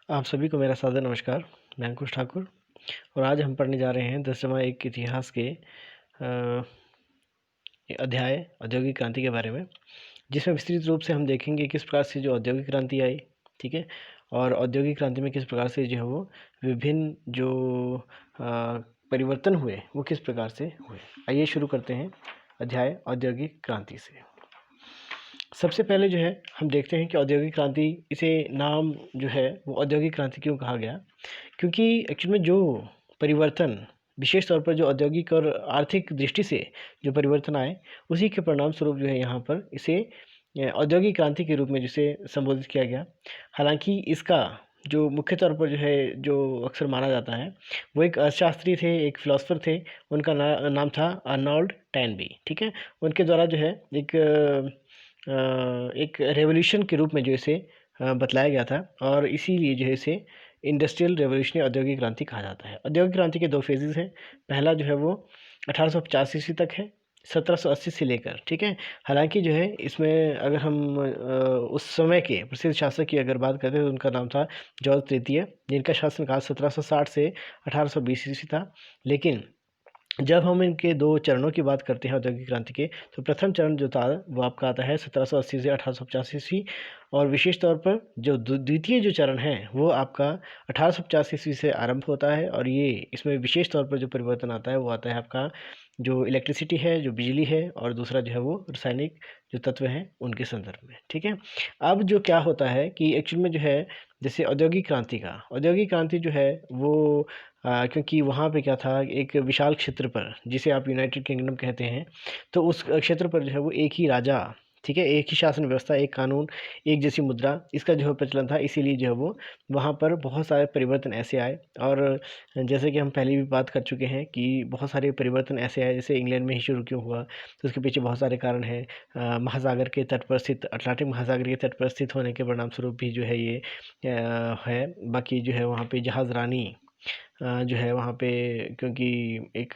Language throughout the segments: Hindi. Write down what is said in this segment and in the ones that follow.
आप सभी को मेरा सादर नमस्कार। मैं अंकुश ठाकुर और आज हम पढ़ने जा रहे हैं 10वां एक इतिहास के अध्याय औद्योगिक क्रांति के बारे में, जिसमें विस्तृत रूप से हम देखेंगे किस प्रकार से जो औद्योगिक क्रांति आई, ठीक है, और औद्योगिक क्रांति में किस प्रकार से जो है वो विभिन्न जो परिवर्तन हुए वो किस प्रकार से हुए। आइए शुरू करते हैं अध्याय औद्योगिक क्रांति से। सबसे पहले जो है हम देखते हैं कि औद्योगिक क्रांति, इसे नाम जो है वो औद्योगिक क्रांति क्यों कहा गया, क्योंकि एक्चुअल में जो परिवर्तन विशेष तौर पर जो औद्योगिक और आर्थिक दृष्टि से जो परिवर्तन आए, उसी के परिणाम स्वरूप जो है यहाँ पर इसे औद्योगिक क्रांति के रूप में जिसे संबोधित किया गया। हालांकि इसका जो मुख्य तौर पर जो है जो अक्सर माना जाता है वो एक अर्थशास्त्री थे, एक फिलोसफर थे। उनका नाम था अर्नोल्ड टैनबी, ठीक है। उनके द्वारा जो है एक रेवोल्यूशन के रूप में जो इसे बतलाया गया था, और इसीलिए जो है इसे इंडस्ट्रियल रेवोल्यूशन या औद्योगिक क्रांति कहा जाता है। औद्योगिक क्रांति के दो फेजेस हैं। पहला जो है वो 1850 ईस्वी तक है, 1780 से लेकर, ठीक है। हालांकि जो है इसमें अगर हम उस समय के प्रसिद्ध शासक की अगर बात करते हैं तो उनका नाम था जॉर्ज तृतीय, जिनका शासनकाल 1760 से 1820 ईस्वी था। लेकिन जब हम इनके दो चरणों की बात करते हैं औद्योगिक क्रांति के, तो प्रथम चरण जो था वो आपका आता है 1780 से 1850 ईस्वी, और विशेष तौर पर जो द्वितीय जो चरण है वो आपका 1850 ईस्वी से आरंभ होता है। और ये इसमें विशेष तौर पर जो परिवर्तन आता है वो आता है आपका जो इलेक्ट्रिसिटी है, जो बिजली है, और दूसरा जो है वो रासायनिक जो तत्व हैं उनके संदर्भ में, ठीक है। अब जो क्या होता है कि एक्चुअल में जो है जैसे औद्योगिक क्रांति जो है वो क्योंकि वहाँ पे क्या था, एक विशाल क्षेत्र पर जिसे आप यूनाइटेड किंगडम कहते हैं, तो उस क्षेत्र पर जो है वो एक ही राजा, ठीक है, एक ही शासन व्यवस्था, एक कानून, एक जैसी मुद्रा, इसका जो है प्रचलन था। इसीलिए जो है वो वहाँ पर बहुत सारे परिवर्तन ऐसे आए। और जैसे कि हम पहले भी बात कर चुके हैं कि बहुत सारे परिवर्तन ऐसे आए, जैसे इंग्लैंड में ही शुरू क्यों हुआ, तो उसके पीछे बहुत सारे कारण हैं। महासागर के तट पर स्थित, अटलांटिक महासागर के तट पर स्थित होने के परिणाम स्वरूप भी जो है ये है। बाकी जो है वहाँ पे जहाज़ रानी जो है वहाँ पे, क्योंकि एक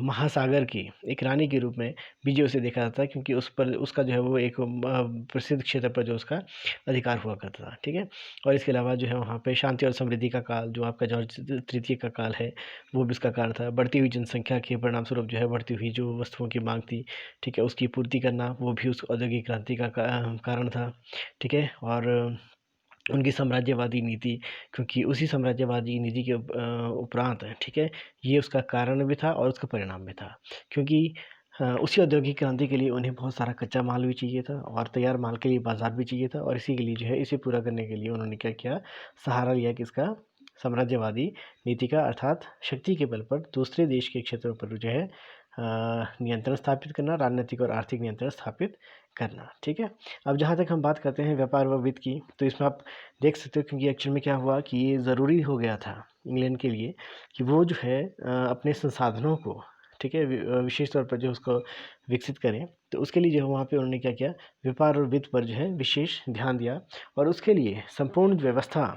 महासागर की एक रानी के रूप में भी जो उसे देखा जाता है, क्योंकि उस पर उसका जो है वो एक प्रसिद्ध क्षेत्र पर जो उसका अधिकार हुआ करता था, ठीक है। और इसके अलावा जो है वहाँ पे शांति और समृद्धि का काल, जो आपका जॉर्ज तृतीय का काल है, वो भी इसका कारण था। बढ़ती हुई जनसंख्या के परिणाम स्वरूप जो है बढ़ती हुई जो वस्तुओं की मांग थी, ठीक है, उसकी पूर्ति करना, वो भी उस औद्योगिक क्रांति का कारण था, ठीक है। और उनकी साम्राज्यवादी नीति, क्योंकि उसी साम्राज्यवादी नीति के उपरांत, ठीक है, ये उसका कारण भी था और उसका परिणाम भी था। क्योंकि उसी औद्योगिक क्रांति के लिए उन्हें बहुत सारा कच्चा माल भी चाहिए था और तैयार माल के लिए बाजार भी चाहिए था, और इसी के लिए जो है इसे पूरा करने के लिए उन्होंने क्या किया, सहारा लिया किसका, साम्राज्यवादी नीति का, अर्थात शक्ति के बल पर दूसरे देश के क्षेत्रों पर जो है नियंत्रण स्थापित करना, राजनीतिक और आर्थिक नियंत्रण स्थापित करना, ठीक है। अब जहाँ तक हम बात करते हैं व्यापार व वित्त की, तो इसमें आप देख सकते हो, क्योंकि एक्चुअल में क्या हुआ कि ये ज़रूरी हो गया था इंग्लैंड के लिए कि वो जो है अपने संसाधनों को, ठीक है, विशेष तौर पर जो उसको विकसित करें। तो उसके लिए जो है वहाँ पे उन्होंने क्या किया, व्यापार और वित्त पर जो है विशेष ध्यान दिया, और उसके लिए संपूर्ण व्यवस्था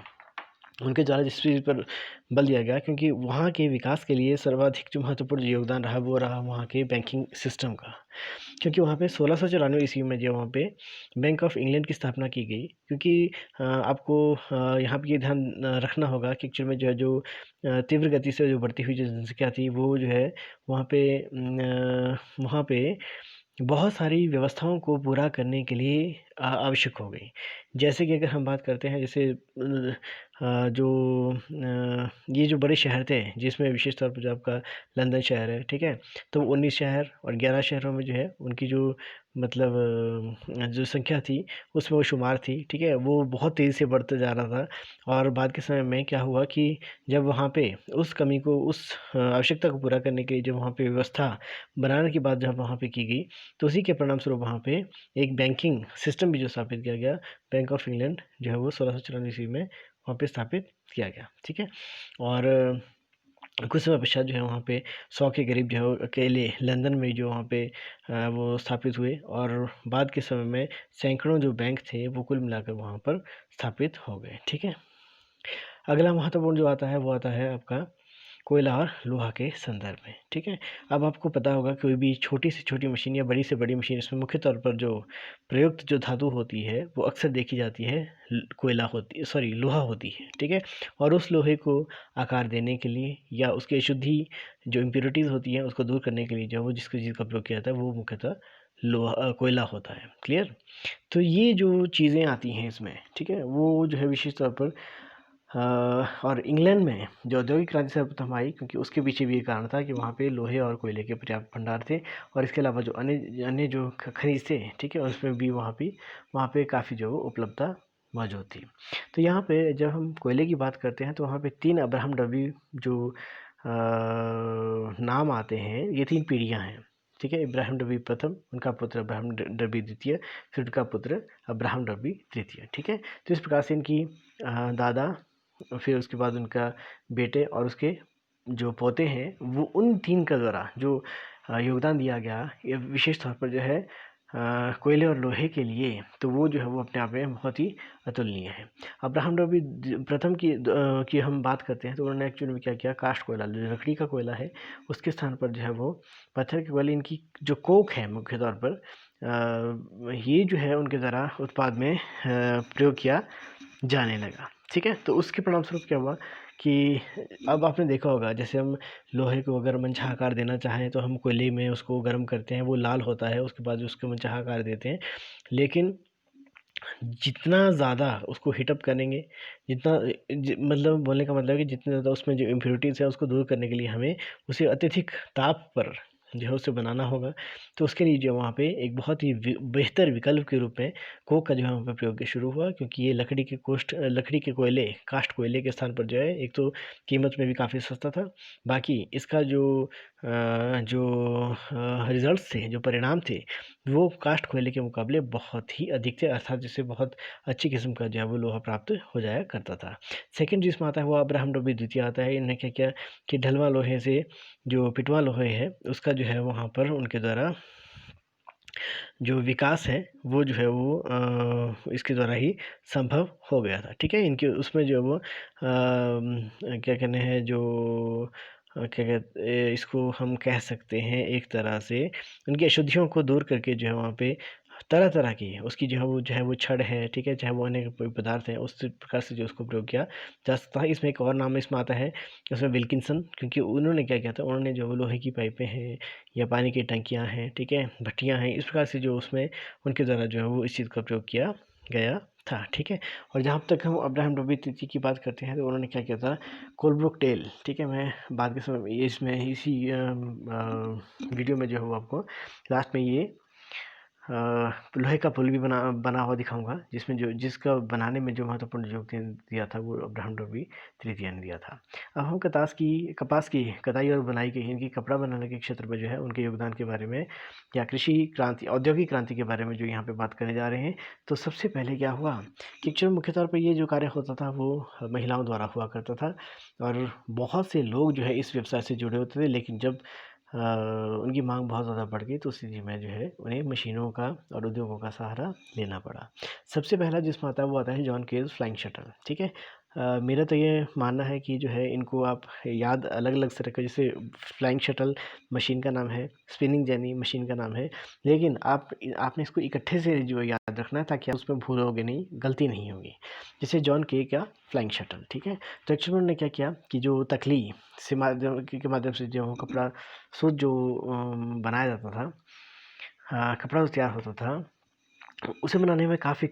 उनके द्वारा जिस चीज़ पर बल दिया गया, क्योंकि वहाँ के विकास के लिए सर्वाधिक जो महत्वपूर्ण योगदान रहा वो रहा वहाँ के बैंकिंग सिस्टम का। क्योंकि वहाँ पे 1694 ईस्वी में जो वहाँ पे बैंक ऑफ इंग्लैंड की स्थापना की गई। क्योंकि आपको यहाँ पे ये ध्यान रखना होगा कि एक्चुअल में जो है जो तीव्र गति से जो बढ़ती हुई जो जनसंख्या थी वो जो है वहाँ पे बहुत सारी व्यवस्थाओं को पूरा करने के लिए आवश्यक हो गई। जैसे कि अगर हम बात करते हैं, जैसे ये जो बड़े शहर थे, जिसमें विशेष तौर पर जो आपका लंदन शहर है, ठीक है, तो 19 शहर और 11 शहरों में जो है उनकी जो मतलब जो संख्या थी उसमें वो शुमार थी, ठीक है। वो बहुत तेज़ी से बढ़ते जा रहा था, और बाद के समय में क्या हुआ कि जब वहाँ पे उस कमी को, उस आवश्यकता को पूरा करने के लिए जब वहाँ पे व्यवस्था बनाने की बात जब वहाँ पे की गई, तो उसी के परिणाम स्वरूप वहाँ पे एक बैंकिंग सिस्टम भी जो स्थापित किया गया, बैंक ऑफ इंग्लैंड जो है वो 1694 ईस्वी में वहाँ पे स्थापित किया गया, ठीक है। और कुछ समय पश्चात जो है वहाँ पे 100 के करीब जो है वो अकेले लंदन में जो वहाँ पे वो स्थापित हुए, और बाद के समय में सैकड़ों जो बैंक थे वो कुल मिलाकर वहाँ पर स्थापित हो गए, ठीक है। अगला महत्वपूर्ण जो आता है वो आता है आपका कोयला और लोहा के संदर्भ में। ठीक है, अब आपको पता होगा कोई भी छोटी से छोटी मशीन या बड़ी से बड़ी मशीन, इसमें मुख्य तौर पर जो प्रयुक्त जो धातु होती है वो अक्सर देखी जाती है कोयला होती, सॉरी, लोहा होती है। ठीक है, और उस लोहे को आकार देने के लिए या उसकी अशुद्धि जो इम्प्योरिटीज़ होती हैं उसको दूर करने के लिए जो वो जिसकी चीज़ का प्रयोग किया जाता है वो मुख्यतः लोहा कोयला होता है। क्लियर? तो ये जो चीज़ें आती हैं इसमें, ठीक है, वो जो है विशेष तौर पर और इंग्लैंड में जो औद्योगिक क्रांति सर्वप्रथम आई, क्योंकि उसके पीछे भी ये कारण था कि वहाँ पे लोहे और कोयले के पर्याप्त भंडार थे, और इसके अलावा जो अन्य अन्य जो खनिज थे, ठीक है, उसमें भी वहाँ पे काफ़ी जो उपलब्धता मौजूद थी। तो यहाँ पे जब हम कोयले की बात करते हैं तो वहाँ पे 3 अब्राहम डबी जो नाम आते हैं, ये 3 पीढ़ियाँ हैं। ठीक है, इब्राहिम डबी प्रथम, उनका पुत्र अब्राहम डबी द्वितीय, फिर उनका पुत्र अब्राहम डबी तृतीय। ठीक है, तो इस प्रकार से इनकी दादा, फिर उसके बाद उनका बेटे और उसके जो पोते हैं, वो उन 3 का द्वारा जो योगदान दिया गया ये विशेष तौर पर जो है कोयले और लोहे के लिए, तो वो जो है वो अपने आप में बहुत ही अतुलनीय है। अब्राहम डबी प्रथम की हम बात करते हैं तो उन्होंने एक्चुअली में क्या किया, काष्ठ कोयला जो लकड़ी का कोयला है उसके स्थान पर जो है वो पत्थर के कोयले, इनकी जो कोक है मुख्य तौर पर ये जो है उनके द्वारा उत्पाद में प्रयोग किया जाने लगा। ठीक है, तो उसके परिणामस्वरूप क्या हुआ कि अब आपने देखा होगा जैसे हम लोहे को अगर मनचाहा आकार देना चाहें तो हम कोयले में उसको गर्म करते हैं, वो लाल होता है, उसके बाद उसको मनचाहा आकार देते हैं। लेकिन जितना ज़्यादा उसको हीटअप करेंगे, जितना मतलब बोलने का मतलब है कि जितने ज़्यादा उसमें जो इम्प्योरिटीज़ है उसको दूर करने के लिए हमें उसे अत्यधिक ताप पर जो है उसे बनाना होगा। तो उसके लिए जो वहाँ पे एक बहुत ही बेहतर विकल्प के रूप में कोक का जो है वहाँ पे प्रयोग शुरू हुआ, क्योंकि ये लकड़ी के कोयले, काष्ठ कोयले के स्थान पर जो है एक तो कीमत में भी काफ़ी सस्ता था, बाकी इसका जो रिजल्ट्स थे, जो परिणाम थे, वो काष्ठ कोयले के मुकाबले बहुत ही अधिक थे, अर्थात जिससे बहुत अच्छी किस्म का जो है वो लोहा प्राप्त हो जाया करता था। सेकंड जिसमें आता है वो अब्राहम डबी द्वितीय आता है। इन्होंने क्या किया कि ढलवा लोहे से जो पिटवा लोहे है उसका जो है वहाँ पर उनके द्वारा जो विकास है वो जो है वो इसके द्वारा ही संभव हो गया था। ठीक है, इनके उसमें जो वो क्या कहते हैं जो क्या कहते इसको हम कह सकते हैं एक तरह से उनकी अशुद्धियों को दूर करके जो है वहाँ पे तरह तरह की उसकी जो है वो छड़ है, ठीक है, चाहे वो अन्य कोई पदार्थ है, उस प्रकार से जो उसको प्रयोग किया जा सकता है। इसमें एक और नाम इसमें आता है, उसमें विल्किंसन, क्योंकि उन्होंने क्या किया था, उन्होंने जो लोहे की पाइपें हैं या पानी की टंकियाँ हैं, ठीक है, भट्टियाँ हैं, इस प्रकार से जो उसमें उनके द्वारा जो है वो इस चीज़ का प्रयोग किया गया था। ठीक है, और जहाँ तक हम अब्राहम डबी तृतीय की बात करते हैं तो उन्होंने क्या किया था, कोलब्रुक टेल, ठीक है, मैं बाद के समय में इसमें इसी वीडियो में जो है वो आपको लास्ट में ये लोहे का पुल भी बना हुआ दिखाऊंगा, जिसमें जो जिसका बनाने में जो महत्वपूर्ण योगदान दिया था वो अब्राहम डबी तृतीय ने दिया था। अब हम कपास की कटाई और बुनाई के, इनकी कपड़ा बनाने के क्षेत्र में जो है उनके योगदान के बारे में या कृषि क्रांति, औद्योगिक क्रांति के बारे में जो यहाँ पे बात करने जा रहे हैं। तो सबसे पहले क्या हुआ कि एक्चुअली मुख्य तौर पर ये जो कार्य होता था वो महिलाओं द्वारा हुआ करता था, और बहुत से लोग जो है इस व्यवसाय से जुड़े होते थे, लेकिन जब उनकी मांग बहुत ज़्यादा बढ़ गई तो उस स्थिति में जो है उन्हें मशीनों का और उद्योगों का सहारा लेना पड़ा। सबसे पहला जिसमें आता है वो आता है जॉन केज फ्लाइंग शटल। ठीक है, मेरा तो ये मानना है कि जो है इनको आप याद अलग अलग से रखें, जैसे फ्लाइंग शटल मशीन का नाम है, स्पिनिंग जेनी मशीन का नाम है, लेकिन आपने इसको इकट्ठे से जो याद रखना है ताकि आप उसमें भूलोगे नहीं, गलती नहीं होगी। जैसे जॉन के का फ्लाइंग शटल, ठीक है, तो एक्चुअली उन्होंने क्या किया कि जो तकली के माध्यम से जो कपड़ा सूत जो बनाया जाता था, कपड़ा जो तैयार होता था, उसे बनाने में काफ़ी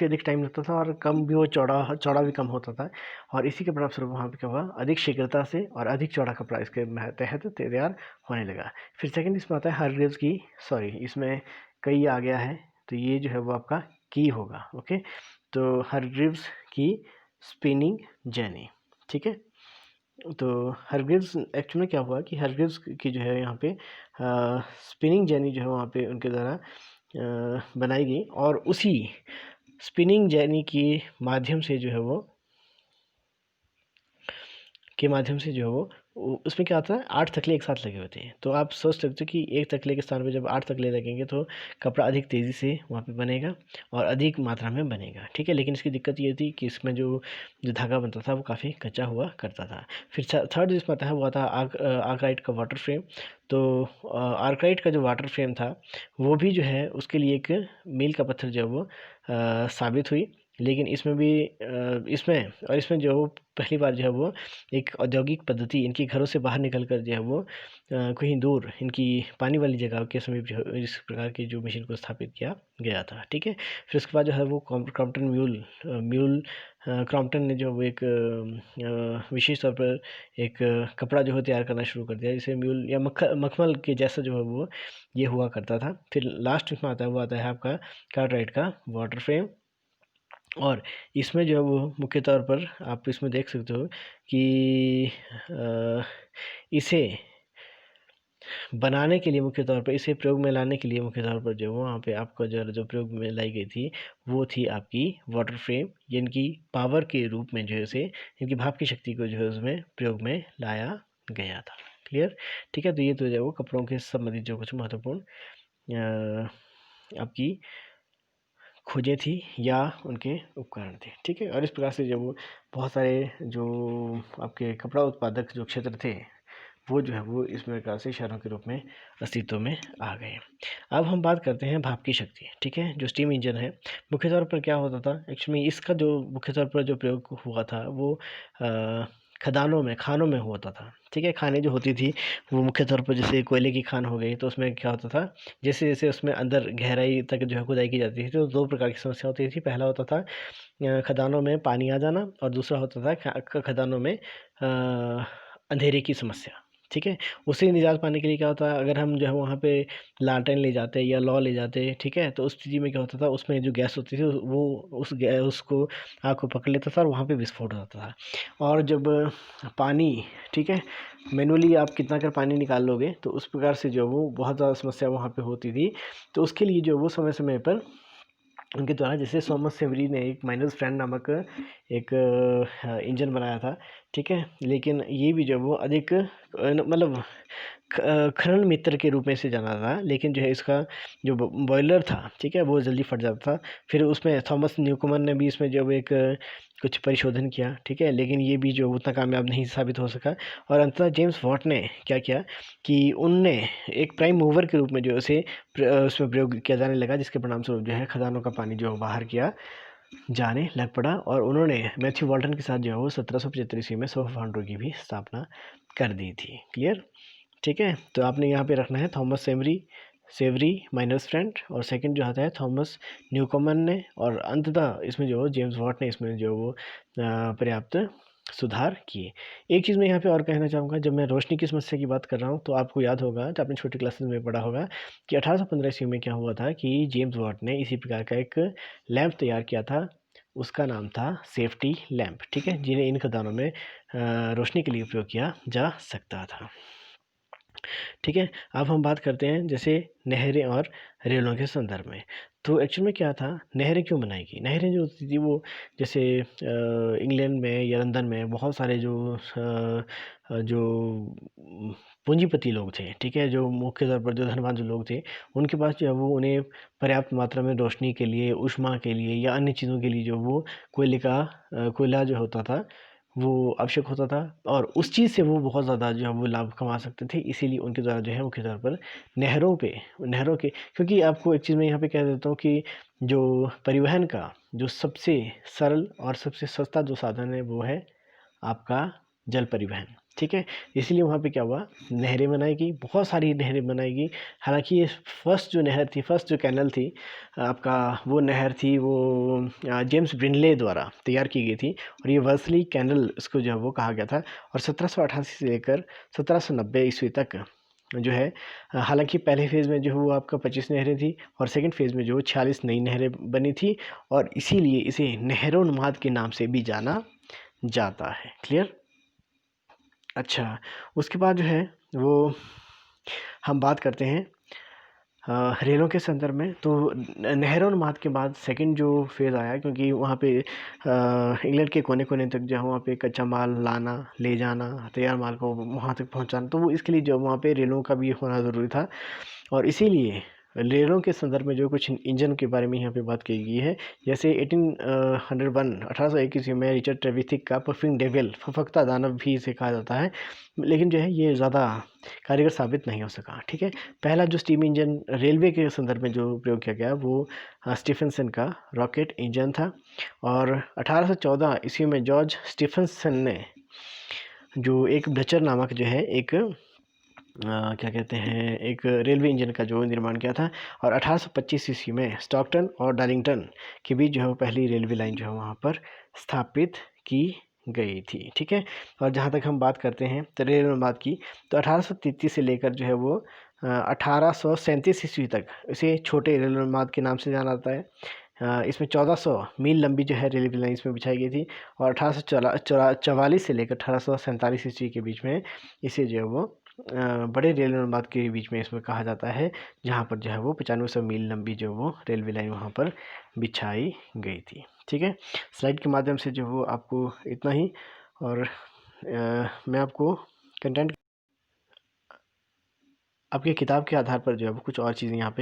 अधिक टाइम लगता था, और कम भी वो चौड़ा भी कम होता था, और इसी के परिणामस्वरूप वहाँ पे क्या हुआ, अधिक शीघ्रता से और अधिक चौड़ा कपड़ा इसके तहत तैयार होने लगा। फिर सेकंड इसमें आता है हार्ग्रीव्स की, सॉरी इसमें कई आ गया है, तो ये जो है वो आपका की होगा। ओके, तो हार्ग्रीव्स की स्पिनिंग जेनी, ठीक है, तो हार्ग्रीव्स एक्चुअली में क्या हुआ कि हार्ग्रीव्स की जो है यहाँ पे स्पिनिंग जेनी जो है वहाँ पे उनके द्वारा बनाई गई, और उसी स्पिनिंग जेनी के माध्यम से जो है वो उसमें क्या होता है 8 तकले एक साथ लगे होते हैं। तो आप सोच सकते हो कि एक तकले के स्थान पे जब 8 तकले लगेंगे तो कपड़ा अधिक तेज़ी से वहाँ पे बनेगा और अधिक मात्रा में बनेगा, ठीक है। लेकिन इसकी दिक्कत ये थी कि इसमें जो जो धागा बनता था वो काफ़ी कच्चा हुआ करता था। फिर थर्ड जिसमें आता है वो आता है आर्कराइट का वाटर फ्रेम। तो आर्कराइट का जो वाटर फ्रेम था वो भी जो है उसके लिए एक मील का पत्थर जो है वो साबित हुई। लेकिन इसमें भी इसमें जो पहली बार जो है वो एक औद्योगिक पद्धति इनके घरों से बाहर निकल कर जो है वो कहीं दूर इनकी पानी वाली जगह के समीप जो है इस प्रकार की जो मशीन को स्थापित किया गया था, ठीक है। फिर उसके बाद जो है वो क्रॉम्पटन म्यूल क्रॉम्पटन ने जो वो एक विशेष तौर पर एक कपड़ा जो है तैयार करना शुरू कर दिया, जिसे म्यूल या मखमल के जैसा जो है वो ये हुआ करता था। फिर लास्ट में आता है वो आता है आपका कार्टराइट का वाटर फ्रेम। और इसमें जो है वो मुख्य तौर पर आप इसमें देख सकते हो कि इसे बनाने के लिए मुख्य तौर पर इसे प्रयोग में लाने के लिए मुख्य तौर पर जो वहाँ पे आपका जो प्रयोग में लाई गई थी वो थी आपकी वाटर फ्रेम, जिनकी पावर के रूप में जो है उसे इनकी भाप की शक्ति को जो है उसमें प्रयोग में लाया गया था। क्लियर, ठीक है। तो ये तो जो है वो कपड़ों के संबंधित जो कुछ महत्वपूर्ण आपकी खोजें थी या उनके उपकरण थे, ठीक है। और इस प्रकार से जब बहुत सारे जो आपके कपड़ा उत्पादक जो क्षेत्र थे वो जो है वो इस प्रकार से शहरों के रूप में अस्तित्व में आ गए। अब हम बात करते हैं भाप की शक्ति, ठीक है। जो स्टीम इंजन है मुख्य तौर पर क्या होता था एक्चुअली, इसका जो मुख्य तौर पर जो प्रयोग हुआ था वो खदानों में खानों में होता था, ठीक है। खाने जो होती थी वो मुख्य तौर पर जैसे कोयले की खान हो गई, तो उसमें क्या होता था जैसे जैसे उसमें अंदर गहराई तक जो है खुदाई की जाती थी तो दो प्रकार की समस्या होती थी। पहला होता था खदानों में पानी आ जाना और दूसरा होता था खदानों में अंधेरे की समस्या, ठीक है। उससे निजात पाने के लिए क्या होता है अगर हम जो है वहाँ पे लालटेन ले जाते या लौ ले जाते, ठीक है, तो उस स्थिति में क्या होता था उसमें जो गैस होती थी वो उसको आग को पकड़ लेता था और वहाँ पे विस्फोट हो जाता था। और जब पानी, ठीक है, मैनुअली आप कितना कर पानी निकाल लोगे तो उस प्रकार से जो वो बहुत ज़्यादा समस्या वहाँ पे होती थी। तो उसके लिए जो वो समय समय पर उनके द्वारा जैसे थॉमस सेवरी ने एक माइनस फ्रेंड नामक एक इंजन बनाया था, ठीक है। लेकिन ये भी जो वो अधिक मतलब खनन मित्र के रूप में से जाना था, लेकिन जो है इसका जो बॉयलर था, ठीक है, वो जल्दी फट जाता था। फिर उसमें थॉमस न्यूकमन ने भी इसमें जो एक कुछ परिशोधन किया, ठीक है, लेकिन ये भी जो उतना कामयाब नहीं साबित हो सका। और अंततः जेम्स वॉट ने क्या किया कि उनने एक प्राइम मूवर के रूप में जो उसे उसमें प्रयोग किया जाने लगा, जिसके परिणामस्वरूप जो है खदानों का पानी जो बाहर किया जाने लग पड़ा। और उन्होंने मैथ्यू वॉल्टन के साथ जो है वो 1775 ईस्वी में सोफा फाउंड्री की भी स्थापना कर दी थी। क्लियर, ठीक है। तो आपने यहाँ पे रखना है थॉमस सेवरी माइनस फ्रेंड, और सेकंड जो आता है थॉमस न्यूकॉमन ने, और अंततः इसमें जो जेम्स वॉट ने इसमें जो वो पर्याप्त सुधार किए। एक चीज़ मैं यहाँ पे और कहना चाहूँगा, जब मैं रोशनी की समस्या की बात कर रहा हूँ तो आपको याद होगा तो आपने छोटी क्लासेस में पढ़ा होगा कि 1815 ईस्वी में क्या हुआ था कि जेम्स वॉट ने इसी प्रकार का एक लैंप तैयार किया था। उसका नाम था सेफ्टी लैंप, ठीक है, जिन्हें इन खदानों में रोशनी के लिए उपयोग किया जा सकता था, ठीक है। अब हम बात करते हैं जैसे नहरें और रेलों के संदर्भ में। तो एक्चुअल में क्या था, नहरें क्यों बनाई गई? नहरें जो होती थी वो जैसे इंग्लैंड में या लंदन में बहुत सारे जो पूंजीपति लोग थे, ठीक है, जो मुख्य तौर पर जो धनवान जो लोग थे, उनके पास जो है वो उन्हें पर्याप्त मात्रा में रोशनी के लिए, ऊष्मा के लिए या अन्य चीज़ों के लिए जो वो कोयला जो होता था वो आवश्यक होता था, और उस चीज़ से वो बहुत ज़्यादा जो है वो लाभ कमा सकते थे। इसीलिए उनके द्वारा जो है मुख्य तौर पर नहरों के, क्योंकि आपको एक चीज़ मैं यहाँ पे कह देता हूँ कि जो परिवहन का जो सबसे सरल और सबसे सस्ता जो साधन है वो है आपका जल परिवहन, ठीक है। इसलिए वहाँ पे क्या हुआ, नहरें बनाई गई, बहुत सारी नहरें बनाई गई। हालांकि ये फर्स्ट जो नहर थी, फर्स्ट जो कैनल थी आपका, वो नहर थी वो जेम्स ब्रिनले द्वारा तैयार की गई थी, और ये वर्सली कैनल इसको जो है वो कहा गया था। और 1788 से लेकर 1790 ईस्वी तक जो है, हालांकि पहले फेज़ में जो है वो आपका 25 नहरें थी, और सेकंड फेज़ में जो 46 नई नहरें बनी थी, और इसीलिए इसे नहरोन्माद के नाम से भी जाना जाता है। क्लियर, अच्छा, उसके बाद जो है वो हम बात करते हैं रेलों के संदर्भ में तो नहरों उन्माद के बाद सेकंड जो फेज़ आया, क्योंकि वहाँ पे इंग्लैंड के कोने-कोने तक जो है वहाँ पे कच्चा माल लाना, ले जाना, तैयार माल को वहाँ तक पहुँचाना, तो वो इसके लिए जो वहाँ पे रेलों का भी होना ज़रूरी था। और इसीलिए रेलों के संदर्भ में जो कुछ इंजन के बारे में यहाँ पे बात की गई है, जैसे 1801 ईस्वी में रिचर्ड ट्रेविथिक का पफिंग डेविल, फफकता दानव भी इसे कहा जाता है, लेकिन जो है ये ज़्यादा कारगर साबित नहीं हो सका। ठीक है, पहला जो स्टीम इंजन रेलवे के संदर्भ में जो प्रयोग किया गया वो स्टीफनसन का रॉकेट इंजन था। और 1814 ईस्वी में जॉर्ज स्टीफनसन ने जो एक ब्लचर नामक जो है एक क्या कहते हैं एक रेलवे इंजन का जो निर्माण किया था। और 1825 ईस्वी में स्टॉकटन और डार्लिंगटन के बीच जो है वो पहली रेलवे लाइन जो है वहाँ पर स्थापित की गई थी। ठीक है, और जहाँ तक हम बात करते हैं तो रेल उन्माद की, तो 1833 से लेकर जो है वो 1837 ईस्वी तक इसे छोटे रेल उन्माद के नाम से जाना जाता है। इसमें 1400 मील लंबी जो है रेलवे लाइन इसमें बिछाई गई थी। और 1844 से लेकर 1847 ईस्वी के बीच में इसे जो है वो बड़े रेल निर्माण के बीच में इसमें कहा जाता है, जहाँ पर जो है वो 9500 मील लंबी जो वो रेलवे लाइन वहाँ पर बिछाई गई थी। ठीक है, स्लाइड के माध्यम से जो वो आपको इतना ही। और मैं आपको कंटेंट आपकी किताब के आधार पर जो है वो कुछ और चीज़ें यहाँ पे